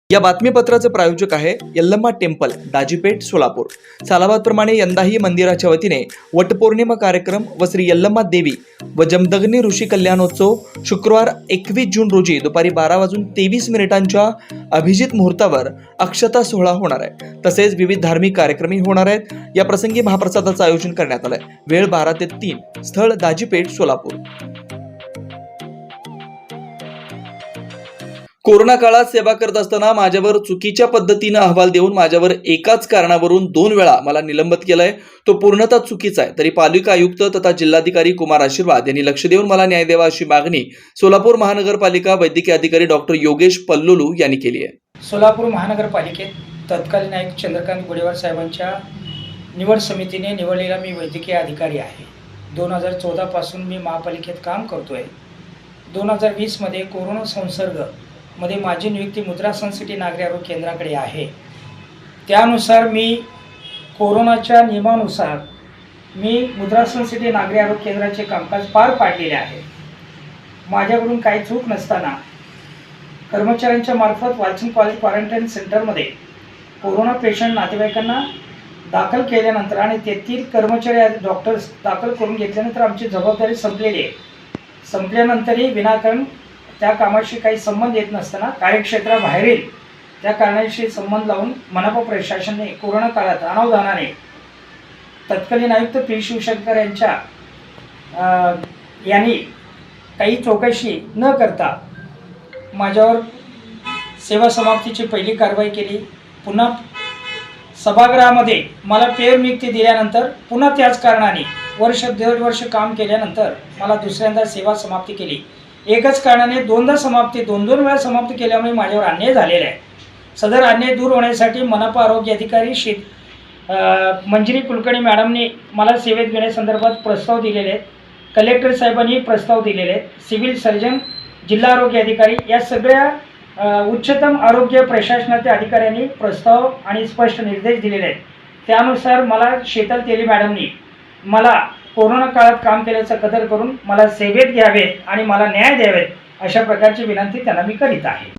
या बातमीपत्राचे प्रायोजक आहे यल्लम्मा टेम्पल, दाजीपेठ, सोलापूर। सालाबादप्रमाणे यंदाही मंदिराच्या वतीने वटपौर्णिमा कार्यक्रम व श्री यल्लम्मा देवी व जमदग्नी ऋषी कल्याणोत्सव शुक्रवार 21 जून रोजी दुपारी 12:23 अभिजित मुहूर्तावर अक्षता सोहळा होणार आहे। तसेच विविध धार्मिक कार्यक्रमही होणार आहेत। या प्रसंगी महाप्रसादाचे आयोजन करण्यात आले। वेळ 12 ते 3, स्थळ दाजीपेठ, सोलापूर। कोरोना काळात सेवा करत असताना माझ्यावर चुकीच्या पद्धतीने अहवाल देऊन माझ्यावर एकाच कारणावरून 2 वेळा मला निलंबित केलंय, तो पूर्णतः चुकीचा आहे। तरी पालिका आयुक्त तथा जिल्हाधिकारी कुमार आशीर्वाद यांनी लक्ष देऊन मला न्याय द्यावा अशी मागणी सोलापूर महानगरपालिका वैद्यकीय अधिकारी डॉक्टर योगेश पल्लोलू यांनी केली आहे। सोलापूर महानगरपालिकेत तत्कालीन आयुक्त चंद्रकांत गोडेवार साहेबांच्या निवड समितीने निवडलेला मी वैद्यकीय अधिकारी आहे। 2014 पासून मी महापालिकेत काम करतोय। 2020 मध्ये कोरोना संसर्ग मध्ये माझी नियुक्ती मुद्रा सनसिटी नागरी आरोग्य केंद्राकडे आहे। त्यानुसार मी कोरोनाच्या नियमानुसार मी मुद्रा सनसिटी नागरी आरोग्य केंद्राचे कामकाज पार पाडलेले आहे। माझ्याकडून काही चूक नसताना कर्मचाऱ्यांच्या मार्फत वालचंद कॉलेज क्वारंटाईन सेंटरमध्ये कोरोना पेशंट नातेवाईकांना दाखल केल्यानंतर आणि तेथील कर्मचारी डॉक्टर्स दाखल करून घेतल्यानंतर आमची जबाबदारी संपलेली आहे। संपल्यानंतरही विनाकारण त्या कामाशी काही संबंध येत नसताना कार्यक्षेत्राबाहेरील त्या कारणाशी संबंध लावून मनपा प्रशासनाने कोरोना काळात अनावधानाने तत्कालीन आयुक्त पी शिवशंकर यांनी काही चौकशी न करता माझ्यावर सेवा समाप्तीची पहिली कारवाई केली। पुन्हा सभागृहामध्ये मला पेरनियुक्ती दिल्यानंतर पुन्हा त्याच कारणाने 1.5 वर्ष काम केल्यानंतर मला दुसऱ्यांदा सेवा समाप्ती केली। एकच कारणाने 2दा समाप्ती 2 वेळा समाप्ती केल्यामुळे माझ्यावर अन्याय झालेला आहे। सदर अन्याय दूर होण्यासाठी मनपा आरोग्य अधिकारी मंजिरी कुलकर्णी मॅडमने मला सेवेत घेण्यासंदर्भात प्रस्ताव दिलेले आहेत। कलेक्टर साहेबांनी प्रस्ताव दिलेले आहेत। सिव्हिल सर्जन, जिल्हा आरोग्य अधिकारी या सगळ्या उच्चतम आरोग्य प्रशासनाच्या अधिकाऱ्यांनी प्रस्ताव आणि स्पष्ट निर्देश दिलेले आहेत। त्यानुसार मला शीतल तेली मॅडमनी मला कोरोना काळात काम केल्याचा कदर करून मला सेवेत घ्यावेत आणि मला न्याय द्यावेत अशा प्रकारची विनंती त्यांना मी करीत आहे।